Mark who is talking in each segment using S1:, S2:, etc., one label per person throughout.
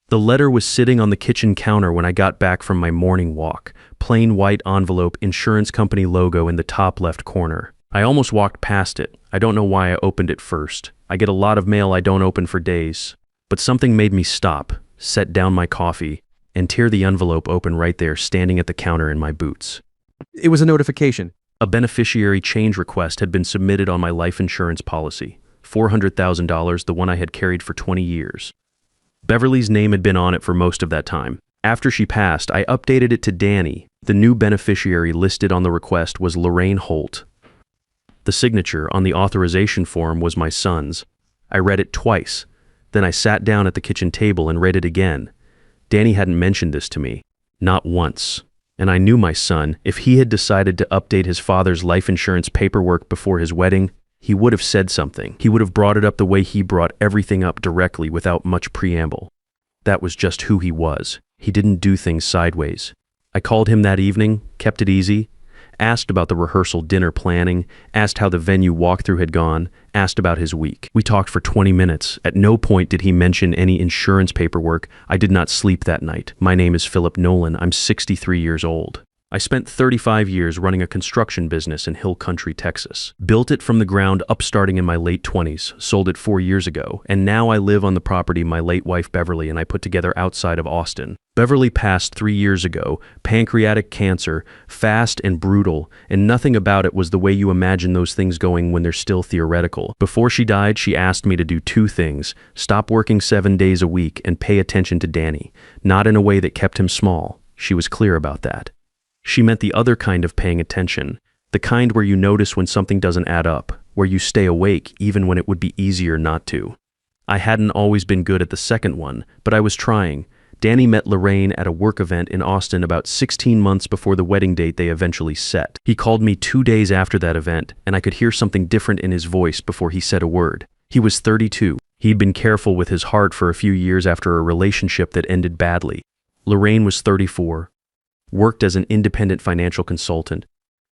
S1: The letter was sitting on the kitchen counter when I got back from my morning walk. Plain white envelope, insurance company logo in the top left corner. I almost walked past it. I don't know why I opened it first. I get a lot of mail I don't open for days. But something made me stop, set down my coffee, and tear the envelope open right there, standing at the counter in my boots.
S2: It was a notification.
S1: A beneficiary change request had been submitted on my life insurance policy. $400,000, the one I had carried for 20 years. Beverly's name had been on it for most of that time. After she passed, I updated it to Danny. The new beneficiary listed on the request was Lorraine Holt. The signature on the authorization form was my son's. I read it twice. Then I sat down at the kitchen table and read it again. Danny hadn't mentioned this to me. Not once. And I knew my son, if he had decided to update his father's life insurance paperwork before his wedding, he would have said something. He would have brought it up the way he brought everything up directly without much preamble. That was just who he was. He didn't do things sideways. I called him that evening, kept it easy, asked about the rehearsal dinner planning, asked how the venue walkthrough had gone, asked about his week. We talked for 20 minutes. At no point did he mention any insurance paperwork. I did not sleep that night. My name is Philip Nolan. I'm 63 years old. I spent 35 years running a construction business in Hill Country, Texas. Built it from the ground up starting in my late 20s, sold it 4 years ago, and now I live on the property my late wife Beverly and I put together outside of Austin. Beverly passed 3 years ago, pancreatic cancer, fast and brutal, and nothing about it was the way you imagine those things going when they're still theoretical. Before she died, she asked me to do 2 things: stop working 7 days a week and pay attention to Danny, not in a way that kept him small. She was clear about that. She meant the other kind of paying attention, the kind where you notice when something doesn't add up, where you stay awake even when it would be easier not to. I hadn't always been good at the second one, but I was trying. Danny met Lorraine at a work event in Austin about 16 months before the wedding date they eventually set. He called me 2 days after that event, and I could hear something different in his voice before he said a word. He was 32. He'd been careful with his heart for a few years after a relationship that ended badly. Lorraine was 34. Worked as an independent financial consultant.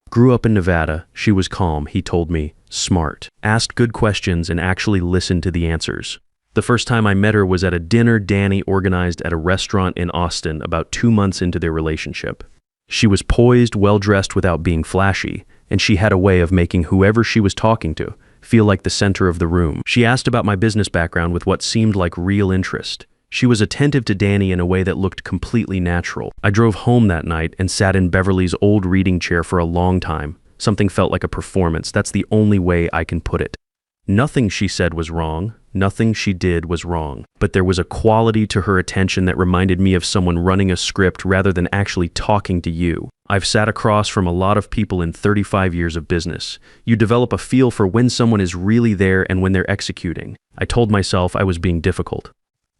S1: Grew up in Nevada. She was calm, he told me, smart, asked good questions and actually listened to the answers. The first time I met her was at a dinner Danny organized at a restaurant in Austin about 2 months into their relationship. She was poised, well-dressed without being flashy, and she had a way of making whoever she was talking to feel like the center of the room. She asked about my business background with what seemed like real interest. She was attentive to Danny in a way that looked completely natural. I drove home that night and sat in Beverly's old reading chair for a long time. Something felt like a performance. That's the only way I can put it. Nothing she said was wrong. Nothing she did was wrong. But there was a quality to her attention that reminded me of someone running a script rather than actually talking to you. I've sat across from a lot of people in 35 years of business. You develop a feel for when someone is really there and when they're executing. I told myself I was being difficult.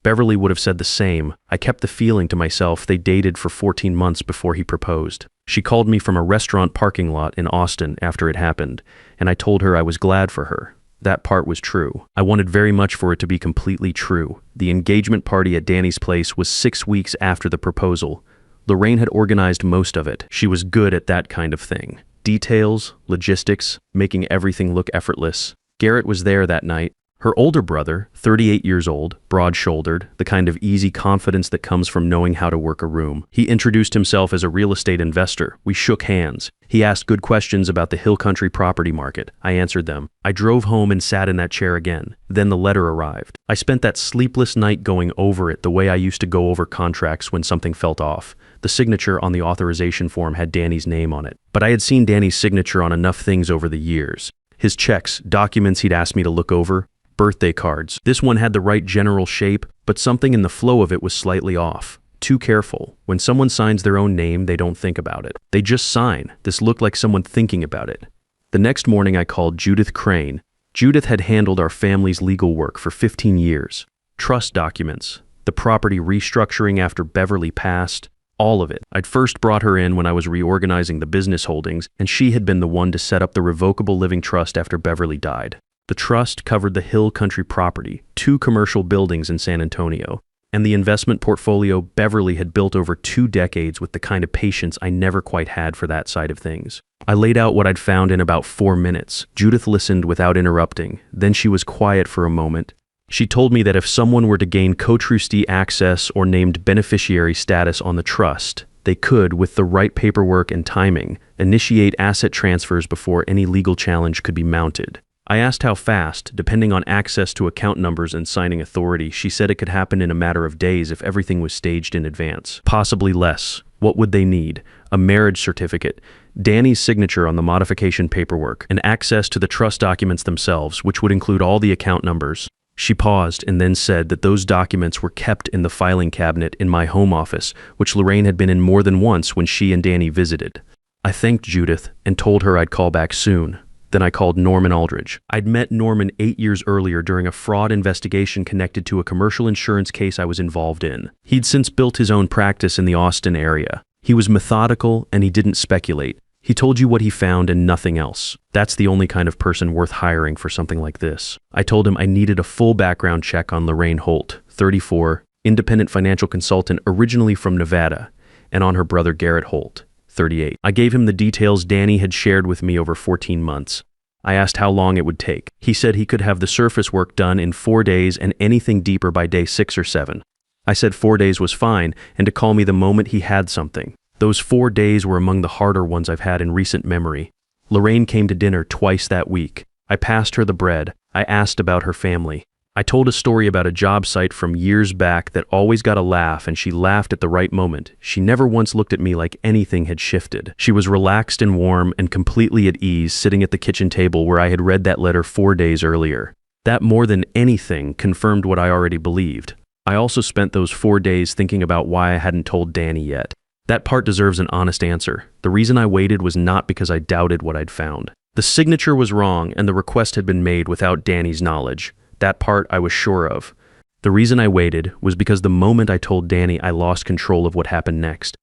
S1: Beverly would have said the same. I kept the feeling to myself. They dated for 14 months before he proposed. She called me from a restaurant parking lot in Austin after it happened, and I told her I was glad for her. That part was true. I wanted very much for it to be completely true. The engagement party at Danny's place was 6 weeks after the proposal. Lorraine had organized most of it. She was good at that kind of thing. Details, logistics, making everything look effortless. Garrett was there that night. Her older brother, 38 years old, broad-shouldered, the kind of easy confidence that comes from knowing how to work a room. He introduced himself as a real estate investor. We shook hands. He asked good questions about the Hill Country property market. I answered them. I drove home and sat in that chair again. Then the letter arrived. I spent that sleepless night going over it the way I used to go over contracts when something felt off. The signature on the authorization form had Danny's name on it. But I had seen Danny's signature on enough things over the years. His checks, documents he'd asked me to look over, birthday cards. This one had the right general shape, but something in the flow of it was slightly off. Too careful. When someone signs their own name, they don't think about it. They just sign. This looked like someone thinking about it. The next morning I called Judith Crane. Judith had handled our family's legal work for 15 years. Trust documents, the property restructuring after Beverly passed, all of it. I'd first brought her in when I was reorganizing the business holdings, and she had been the one to set up the revocable living trust after Beverly died. The trust covered the Hill Country property, 2 commercial buildings in San Antonio, and the investment portfolio Beverly had built over 2 decades with the kind of patience I never quite had for that side of things. I laid out what I'd found in about 4 minutes. Judith listened without interrupting. Then she was quiet for a moment. She told me that if someone were to gain co-trustee access or named beneficiary status on the trust, they could, with the right paperwork and timing, initiate asset transfers before any legal challenge could be mounted. I asked how fast, depending on access to account numbers and signing authority. She said it could happen in a matter of days if everything was staged in advance. Possibly less. What would they need? A marriage certificate, Danny's signature on the modification paperwork, and access to the trust documents themselves, which would include all the account numbers. She paused and then said that those documents were kept in the filing cabinet in my home office, which Lorraine had been in more than once when she and Danny visited. I thanked Judith and told her I'd call back soon. Then I called Norman Aldridge. I'd met Norman 8 years earlier during a fraud investigation connected to a commercial insurance case I was involved in. He'd since built his own practice in the Austin area. He was methodical and he didn't speculate. He told you what he found and nothing else. That's the only kind of person worth hiring for something like this. I told him I needed a full background check on Lorraine Holt, 34, independent financial consultant originally from Nevada, and on her brother Garrett Holt, 38. I gave him the details Danny had shared with me over 14 months. I asked how long it would take. He said he could have the surface work done in 4 days and anything deeper by day 6 or 7. I said 4 days was fine and to call me the moment he had something. Those 4 days were among the harder ones I've had in recent memory. Lorraine came to dinner twice that week. I passed her the bread. I asked about her family. I told a story about a job site from years back that always got a laugh, and she laughed at the right moment. She never once looked at me like anything had shifted. She was relaxed and warm and completely at ease sitting at the kitchen table where I had read that letter 4 days earlier. That more than anything confirmed what I already believed. I also spent those 4 days thinking about why I hadn't told Danny yet. That part deserves an honest answer. The reason I waited was not because I doubted what I'd found. The signature was wrong and the request had been made without Danny's knowledge. That part I was sure of. The reason I waited was because the moment I told Danny, I lost control of what happened next.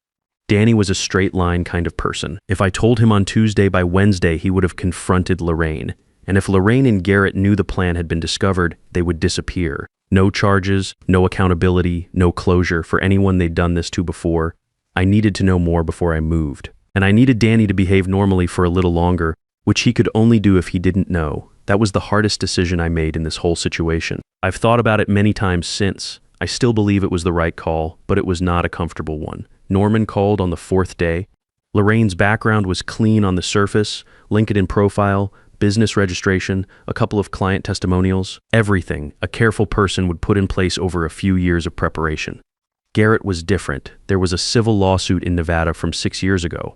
S1: Danny was a straight line kind of person. If I told him on Tuesday, by Wednesday he would have confronted Lorraine. And if Lorraine and Garrett knew the plan had been discovered, they would disappear. No charges, no accountability, no closure for anyone they'd done this to before. I needed to know more before I moved. And I needed Danny to behave normally for a little longer, which he could only do if he didn't know. That was the hardest decision I made in this whole situation. I've thought about it many times since. I still believe it was the right call, but it was not a comfortable one. Norman called on the 4th day. Lorraine's background was clean on the surface, LinkedIn profile, business registration, a couple of client testimonials, everything a careful person would put in place over a few years of preparation. Garrett was different. There was a civil lawsuit in Nevada from 6 years ago.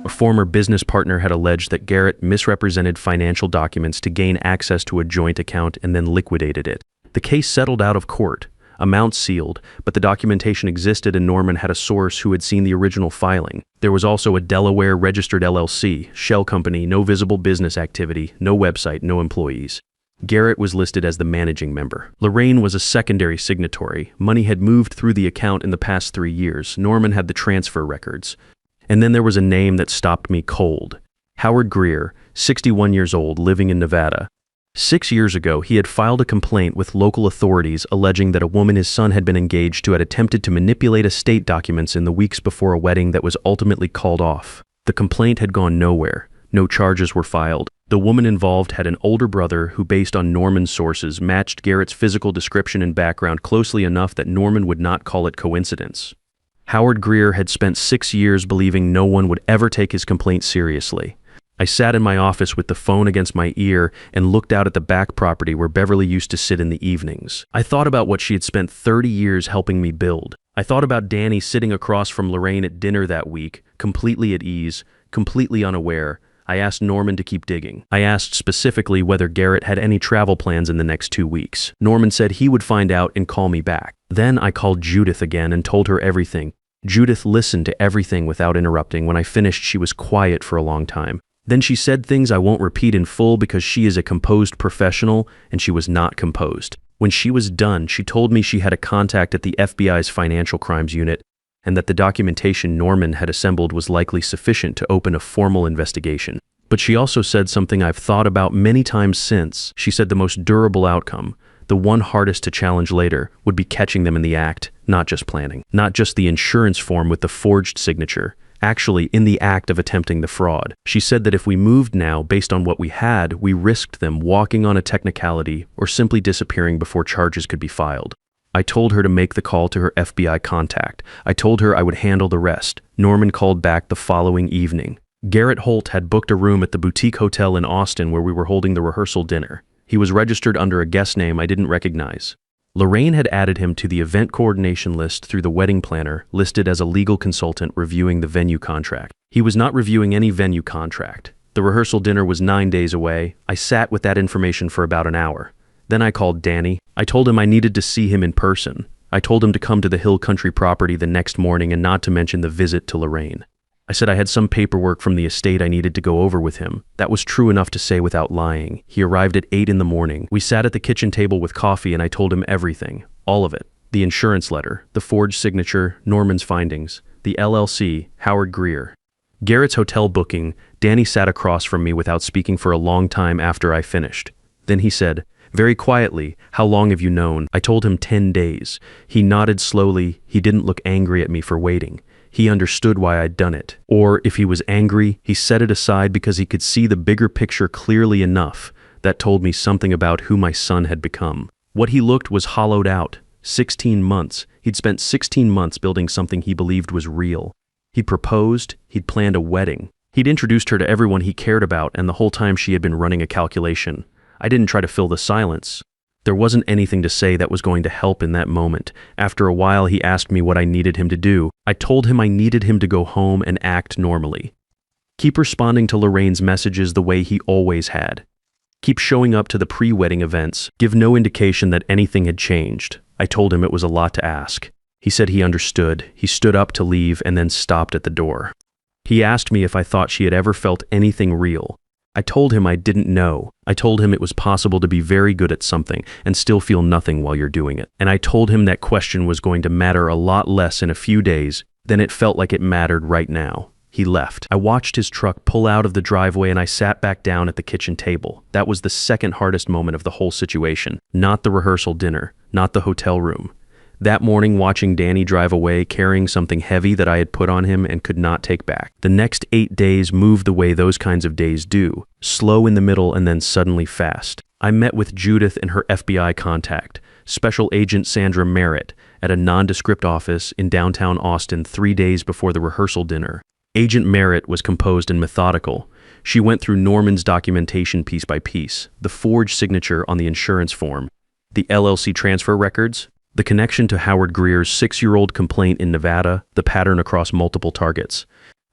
S1: A former business partner had alleged that Garrett misrepresented financial documents to gain access to a joint account and then liquidated it. The case settled out of court, amounts sealed, but the documentation existed and Norman had a source who had seen the original filing. There was also a Delaware registered LLC, shell company, no visible business activity, no website, no employees. Garrett was listed as the managing member. Lorraine was a secondary signatory. Money had moved through the account in the past 3 years. Norman had the transfer records. And then there was a name that stopped me cold. Howard Greer, 61 years old, living in Nevada. 6 years ago, he had filed a complaint with local authorities alleging that a woman his son had been engaged to had attempted to manipulate estate documents in the weeks before a wedding that was ultimately called off. The complaint had gone nowhere. No charges were filed. The woman involved had an older brother who, based on Norman's sources, matched Garrett's physical description and background closely enough that Norman would not call it coincidence. Howard Greer had spent 6 years believing no one would ever take his complaint seriously. I sat in my office with the phone against my ear and looked out at the back property where Beverly used to sit in the evenings. I thought about what she had spent 30 years helping me build. I thought about Danny sitting across from Lorraine at dinner that week, completely at ease, completely unaware. I asked Norman to keep digging. I asked specifically whether Garrett had any travel plans in the next 2 weeks. Norman said he would find out and call me back. Then I called Judith again and told her everything. Judith listened to everything without interrupting. When I finished, she was quiet for a long time. Then she said things I won't repeat in full because she is a composed professional and she was not composed. When she was done, she told me she had a contact at the FBI's Financial Crimes Unit and that the documentation Norman had assembled was likely sufficient to open a formal investigation. But she also said something I've thought about many times since. She said the most durable outcome, the one hardest to challenge later, would be catching them in the act, not just planning. Not just the insurance form with the forged signature, actually in the act of attempting the fraud. She said that if we moved now based on what we had, we risked them walking on a technicality or simply disappearing before charges could be filed. I told her to make the call to her FBI contact. I told her I would handle the rest. Norman called back the following evening. Garrett Holt had booked a room at the boutique hotel in Austin where we were holding the rehearsal dinner. He was registered under a guest name I didn't recognize. Lorraine had added him to the event coordination list through the wedding planner, listed as a legal consultant reviewing the venue contract. He was not reviewing any venue contract. The rehearsal dinner was 9 days away. I sat with that information for about an hour. Then I called Danny. I told him I needed to see him in person. I told him to come to the Hill Country property the next morning and not to mention the visit to Lorraine. I said I had some paperwork from the estate I needed to go over with him. That was true enough to say without lying. He arrived at 8 in the morning. We sat at the kitchen table with coffee and I told him everything. All of it. The insurance letter, the forged signature, Norman's findings, the LLC, Howard Greer. Garrett's hotel booking. Danny sat across from me without speaking for a long time after I finished. Then he said, very quietly, "How long have you known?" I told him 10 days. He nodded slowly. He didn't look angry at me for waiting. He understood why I'd done it. Or if he was angry, he set it aside because he could see the bigger picture clearly enough. That told me something about who my son had become. What he looked was hollowed out. 16 months. He'd spent 16 months building something he believed was real. He'd proposed. He'd planned a wedding. He'd introduced her to everyone he cared about, and the whole time she had been running a calculation. I didn't try to fill the silence. There wasn't anything to say that was going to help in that moment. After a while, he asked me what I needed him to do. I told him I needed him to go home and act normally. Keep responding to Lorraine's messages the way he always had. Keep showing up to the pre-wedding events. Give no indication that anything had changed. I told him it was a lot to ask. He said he understood. He stood up to leave and then stopped at the door. He asked me if I thought she had ever felt anything real. I told him I didn't know. I told him it was possible to be very good at something and still feel nothing while you're doing it. And I told him that question was going to matter a lot less in a few days than it felt like it mattered right now. He left. I watched his truck pull out of the driveway and I sat back down at the kitchen table. That was the second hardest moment of the whole situation. Not the rehearsal dinner, not the hotel room. That morning, watching Danny drive away carrying something heavy that I had put on him and could not take back. The next 8 days moved the way those kinds of days do, slow in the middle and then suddenly fast. I met with Judith and her FBI contact, Special Agent Sandra Merritt, at a nondescript office in downtown Austin 3 days before the rehearsal dinner. Agent Merritt was composed and methodical. She went through Norman's documentation piece by piece, the forged signature on the insurance form, the LLC transfer records, the connection to Howard Greer's 6-year-old complaint in Nevada, the pattern across multiple targets.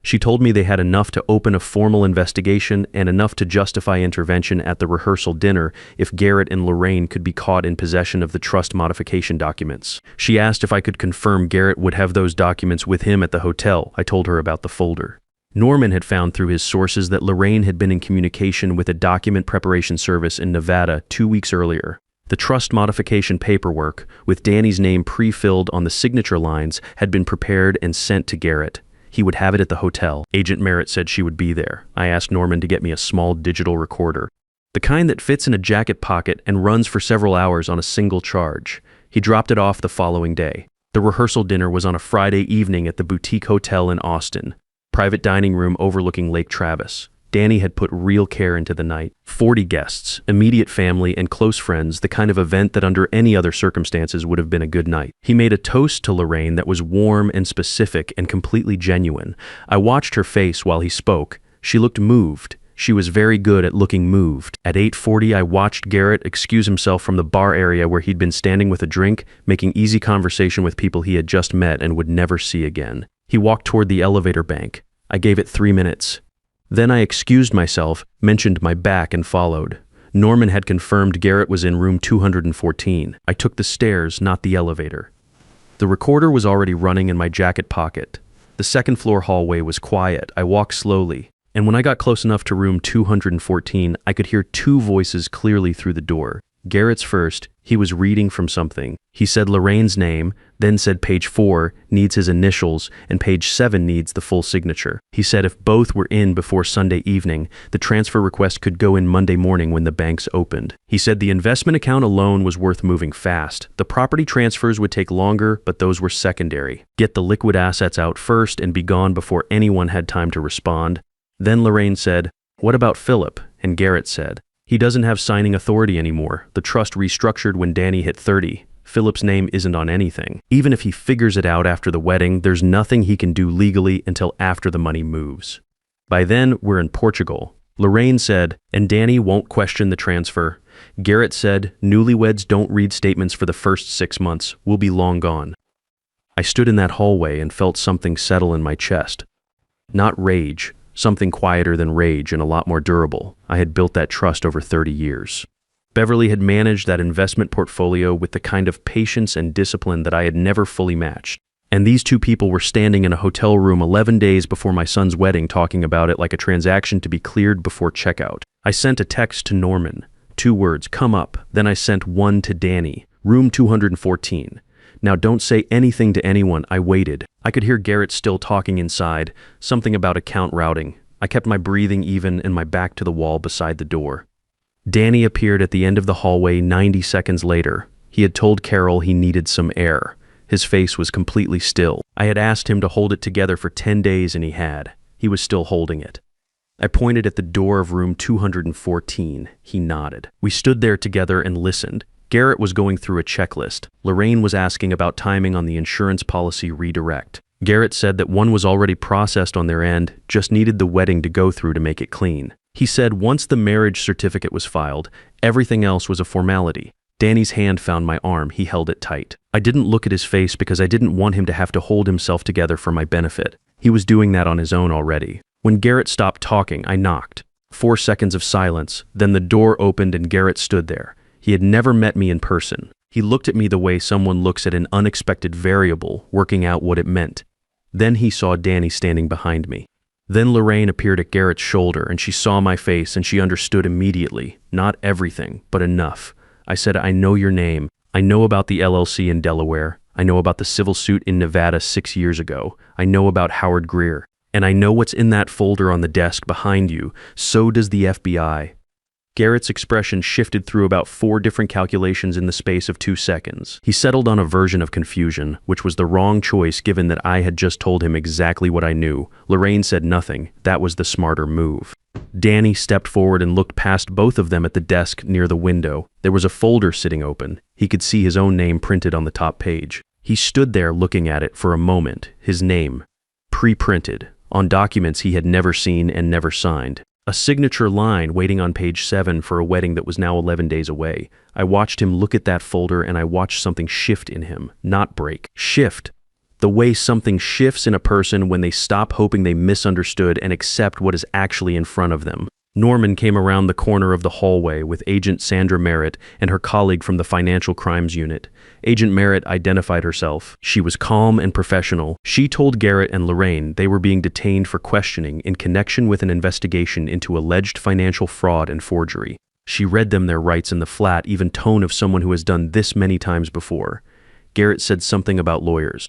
S1: She told me they had enough to open a formal investigation and enough to justify intervention at the rehearsal dinner if Garrett and Lorraine could be caught in possession of the trust modification documents. She asked if I could confirm Garrett would have those documents with him at the hotel. I told her about the folder. Norman had found through his sources that Lorraine had been in communication with a document preparation service in Nevada 2 weeks earlier. The trust modification paperwork, with Danny's name pre-filled on the signature lines, had been prepared and sent to Garrett. He would have it at the hotel. Agent Merritt said she would be there. I asked Norman to get me a small digital recorder, the kind that fits in a jacket pocket and runs for several hours on a single charge. He dropped it off the following day. The rehearsal dinner was on a Friday evening at the boutique hotel in Austin, private dining room overlooking Lake Travis. Danny had put real care into the night. 40 guests, immediate family, and close friends, the kind of event that under any other circumstances would have been a good night. He made a toast to Lorraine that was warm and specific and completely genuine. I watched her face while he spoke. She looked moved. She was very good at looking moved. At 8:40, I watched Garrett excuse himself from the bar area where he'd been standing with a drink, making easy conversation with people he had just met and would never see again. He walked toward the elevator bank. I gave it 3 minutes. Then I excused myself, mentioned my back, and followed. Norman had confirmed Garrett was in room 214. I took the stairs, not the elevator. The recorder was already running in my jacket pocket. The second-floor hallway was quiet. I walked slowly, and when I got close enough to room 214, I could hear 2 voices clearly through the door. Garrett's first, he was reading from something. He said Lorraine's name, then said page 4 needs his initials and page 7 needs the full signature. He said if both were in before Sunday evening, the transfer request could go in Monday morning when the banks opened. He said the investment account alone was worth moving fast. The property transfers would take longer, but those were secondary. Get the liquid assets out first and be gone before anyone had time to respond. Then Lorraine said, "What about Philip?" And Garrett said, "He doesn't have signing authority anymore. The trust restructured when Danny hit 30. Philip's name isn't on anything. Even if he figures it out after the wedding, there's nothing he can do legally until after the money moves. By then, we're in Portugal." Lorraine said, "And Danny won't question the transfer." Garrett said, "Newlyweds don't read statements for the first 6 months. We'll be long gone." I stood in that hallway and felt something settle in my chest. Not rage. Something quieter than rage and a lot more durable. I had built that trust over 30 years. Beverly had managed that investment portfolio with the kind of patience and discipline that I had never fully matched. And these two people were standing in a hotel room 11 days before my son's wedding talking about it like a transaction to be cleared before checkout. I sent a text to Norman. 2 words, "Come up." Then I sent one to Danny. "Room 214. Now don't say anything to anyone." I waited. I could hear Garrett still talking inside, something about account routing. I kept my breathing even and my back to the wall beside the door. Danny appeared at the end of the hallway 90 seconds later. He had told Carol he needed some air. His face was completely still. I had asked him to hold it together for 10 days and he had. He was still holding it. I pointed at the door of room 214. He nodded. We stood there together and listened. Garrett was going through a checklist. Lorraine was asking about timing on the insurance policy redirect. Garrett said that one was already processed on their end, just needed the wedding to go through to make it clean. He said once the marriage certificate was filed, everything else was a formality. Danny's hand found my arm. He held it tight. I didn't look at his face because I didn't want him to have to hold himself together for my benefit. He was doing that on his own already. When Garrett stopped talking, I knocked. 4 seconds of silence, then the door opened and Garrett stood there. He had never met me in person. He looked at me the way someone looks at an unexpected variable, working out what it meant. Then he saw Danny standing behind me. Then Lorraine appeared at Garrett's shoulder and she saw my face and she understood immediately. Not everything, but enough. I said, "I know your name. I know about the LLC in Delaware. I know about the civil suit in Nevada 6 years ago. I know about Howard Greer. And I know what's in that folder on the desk behind you. So does the FBI." Garrett's expression shifted through about 4 different calculations in the space of 2 seconds. He settled on a version of confusion, which was the wrong choice given that I had just told him exactly what I knew. Lorraine said nothing. That was the smarter move. Danny stepped forward and looked past both of them at the desk near the window. There was a folder sitting open. He could see his own name printed on the top page. He stood there looking at it for a moment, his name, pre-printed, on documents he had never seen and never signed. A signature line waiting on page 7 for a wedding that was now 11 days away. I watched him look at that folder and I watched something shift in him, not break, shift. The way something shifts in a person when they stop hoping they misunderstood and accept what is actually in front of them. Norman came around the corner of the hallway with Agent Sandra Merritt and her colleague from the Financial Crimes Unit. Agent Merritt identified herself. She was calm and professional. She told Garrett and Lorraine they were being detained for questioning in connection with an investigation into alleged financial fraud and forgery. She read them their rights in the flat, even tone of someone who has done this many times before. Garrett said something about lawyers.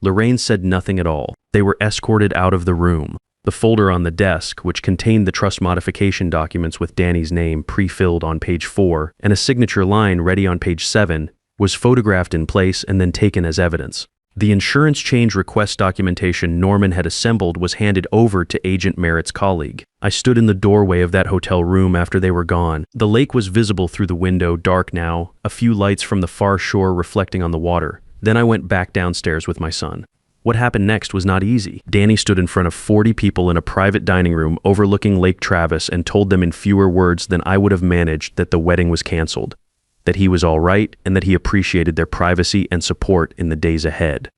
S1: Lorraine said nothing at all. They were escorted out of the room. The folder on the desk, which contained the trust modification documents with Danny's name pre-filled on page 4 and a signature line ready on page 7, was photographed in place and then taken as evidence. The insurance change request documentation Norman had assembled was handed over to Agent Merritt's colleague. I stood in the doorway of that hotel room after they were gone. The lake was visible through the window, dark now, a few lights from the far shore reflecting on the water. Then I went back downstairs with my son. What happened next was not easy. Danny stood in front of 40 people in a private dining room overlooking Lake Travis and told them in fewer words than I would have managed that the wedding was canceled, that he was all right, and that he appreciated their privacy and support in the days ahead.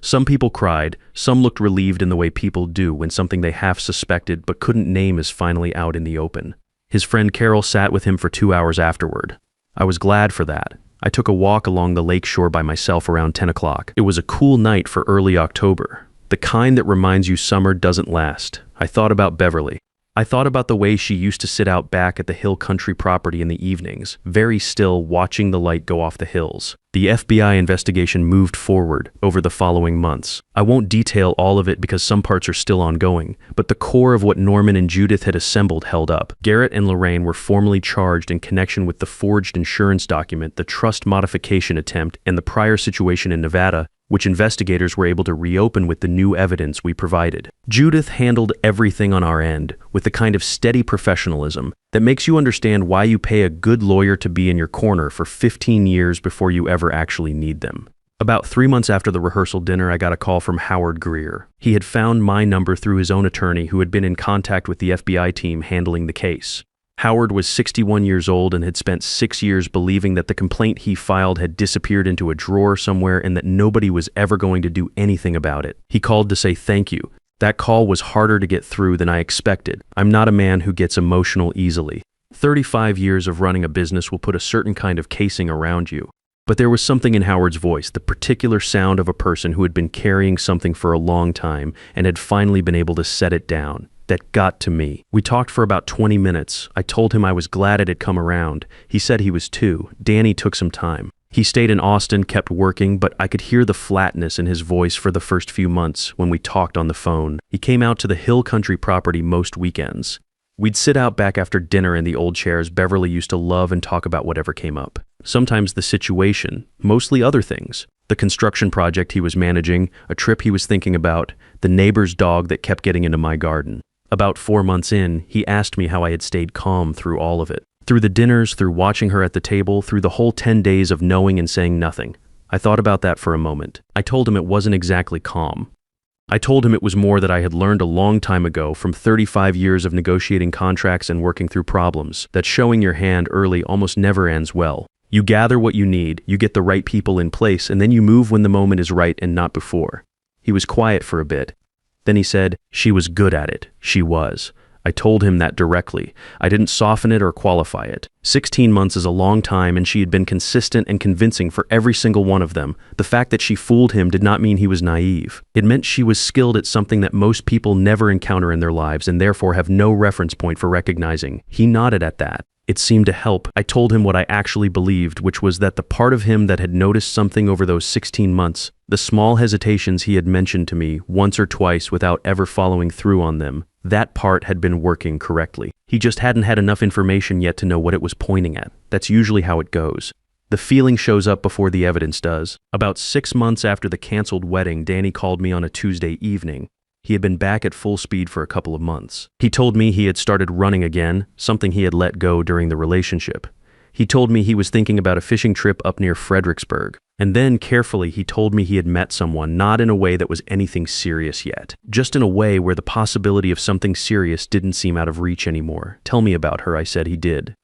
S1: Some people cried, some looked relieved in the way people do when something they half suspected but couldn't name is finally out in the open. His friend Carol sat with him for 2 hours afterward. I was glad for that. I took a walk along the lake shore by myself around 10 o'clock. It was a cool night for early October, the kind that reminds you summer doesn't last. I thought about Beverly. I thought about the way she used to sit out back at the Hill Country property in the evenings, very still, watching the light go off the hills. The FBI investigation moved forward over the following months. I won't detail all of it because some parts are still ongoing, but the core of what Norman and Judith had assembled held up. Garrett and Lorraine were formally charged in connection with the forged insurance document, the trust modification attempt, and the prior situation in Nevada, which investigators were able to reopen with the new evidence we provided. Judith handled everything on our end with the kind of steady professionalism that makes you understand why you pay a good lawyer to be in your corner for 15 years before you ever actually need them. About 3 months after the rehearsal dinner, I got a call from Howard Greer. He had found my number through his own attorney, who had been in contact with the FBI team handling the case. Howard was 61 years old and had spent 6 years believing that the complaint he filed had disappeared into a drawer somewhere and that nobody was ever going to do anything about it. He called to say thank you. That call was harder to get through than I expected. I'm not a man who gets emotional easily. 35 years of running a business will put a certain kind of casing around you. But there was something in Howard's voice, the particular sound of a person who had been carrying something for a long time and had finally been able to set it down. That got to me. We talked for about 20 minutes. I told him I was glad it had come around. He said he was too. Danny took some time. He stayed in Austin, kept working, but I could hear the flatness in his voice for the first few months when we talked on the phone. He came out to the Hill Country property most weekends. We'd sit out back after dinner in the old chairs Beverly used to love and talk about whatever came up. Sometimes the situation, mostly other things. The construction project he was managing, a trip he was thinking about, the neighbor's dog that kept getting into my garden. About 4 months in, he asked me how I had stayed calm through all of it. Through the dinners, through watching her at the table, through the whole 10 days of knowing and saying nothing. I thought about that for a moment. I told him it wasn't exactly calm. I told him it was more that I had learned a long time ago from 35 years of negotiating contracts and working through problems, that showing your hand early almost never ends well. You gather what you need, you get the right people in place, and then you move when the moment is right and not before. He was quiet for a bit. Then he said, she was good at it. She was. I told him that directly. I didn't soften it or qualify it. 16 months is a long time, and she had been consistent and convincing for every single one of them. The fact that she fooled him did not mean he was naive. It meant she was skilled at something that most people never encounter in their lives and therefore have no reference point for recognizing. He nodded at that. It seemed to help. I told him what I actually believed, which was that the part of him that had noticed something over those 16 months, the small hesitations he had mentioned to me once or twice without ever following through on them, that part had been working correctly. He just hadn't had enough information yet to know what it was pointing at. That's usually how it goes. The feeling shows up before the evidence does. About 6 months after the canceled wedding, Danny called me on a Tuesday evening. He had been back at full speed for a couple of months. He told me he had started running again, something he had let go during the relationship. He told me he was thinking about a fishing trip up near Fredericksburg. And then, carefully, he told me he had met someone, not in a way that was anything serious yet. Just in a way where the possibility of something serious didn't seem out of reach anymore. Tell me about her, I said he did.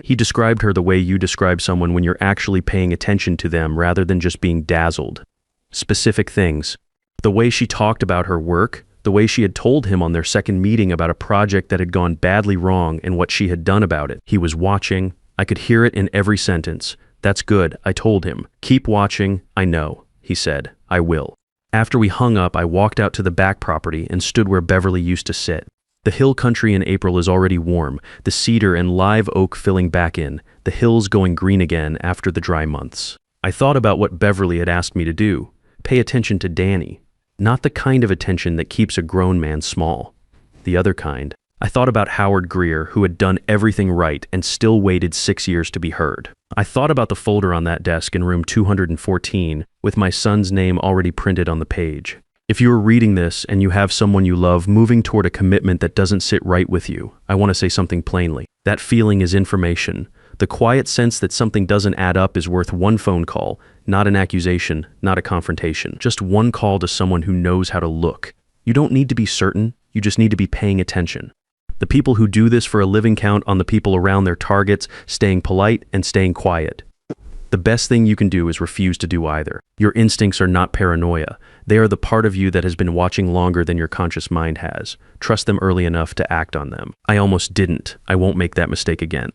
S1: He described her the way you describe someone when you're actually paying attention to them rather than just being dazzled. Specific things. The way she talked about her work, the way she had told him on their second meeting about a project that had gone badly wrong and what she had done about it. He was watching. I could hear it in every sentence. That's good, I told him. Keep watching. I know, he said. I will. After we hung up, I walked out to the back property and stood where Beverly used to sit. The hill country in April is already warm, the cedar and live oak filling back in, the hills going green again after the dry months. I thought about what Beverly had asked me to do. Pay attention to Danny. Not the kind of attention that keeps a grown man small. The other kind. I thought about Howard Greer, who had done everything right and still waited 6 years to be heard. I thought about the folder on that desk in room 214, with my son's name already printed on the page. If you are reading this and you have someone you love moving toward a commitment that doesn't sit right with you, I want to say something plainly. That feeling is information. The quiet sense that something doesn't add up is worth one phone call, not an accusation, not a confrontation. Just one call to someone who knows how to look. You don't need to be certain, you just need to be paying attention. The people who do this for a living count on the people around their targets, staying polite and staying quiet. The best thing you can do is refuse to do either. Your instincts are not paranoia. They are the part of you that has been watching longer than your conscious mind has. Trust them early enough to act on them. I almost didn't. I won't make that mistake again.